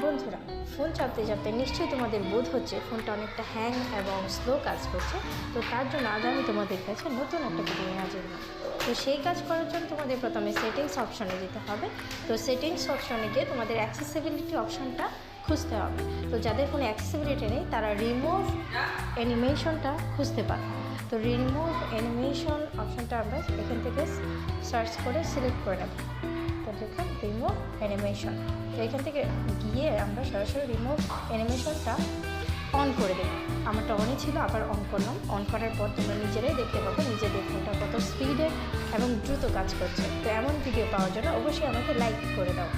বন্ধুরা, ফোন চাপতে চাপতে নিশ্চয়ই তোমাদের বোধ হচ্ছে ফোনটা অনেকটা হ্যাং এবং স্লো কাজ করছে। তো তার জন্য আজ আমি তোমাদের কাছে নতুন একটা ভিডিও নিয়ে হাজির হলাম। তো সেই কাজ করার জন্য তোমাদের প্রথমে সেটিংস অপশনে যেতে হবে। তো সেটিংস অপশনে গিয়ে তোমাদের অ্যাক্সেসিবিলিটি অপশনটা খুঁজতে হবে। তো যাদের ফোনে অ্যাক্সেসিবিলিটি নেই তারা রিমুভ অ্যানিমেশনটা খুঁজতে পারে। তো রিমুভ অ্যানিমেশন অপশনটা আমরা এখান থেকে সার্চ করে সিলেক্ট করে নেব। তো দেখুন রিমুভ অ্যানিমেশন, তো এখান থেকে গিয়ে আমরা সরাসরি রিমুভ অ্যানিমেশনটা অন করে দেব। আমারটা অনই ছিল, আবার অন করলাম। অন করার পর তোমরা নিজেরাই দেখতে পাবো নিজেদের ফোনটা কত স্পিডে এবং দ্রুত কাজ করছে। তো এমন ভিডিও পাওয়ার জন্য অবশ্যই আমাকে লাইক করে দাও।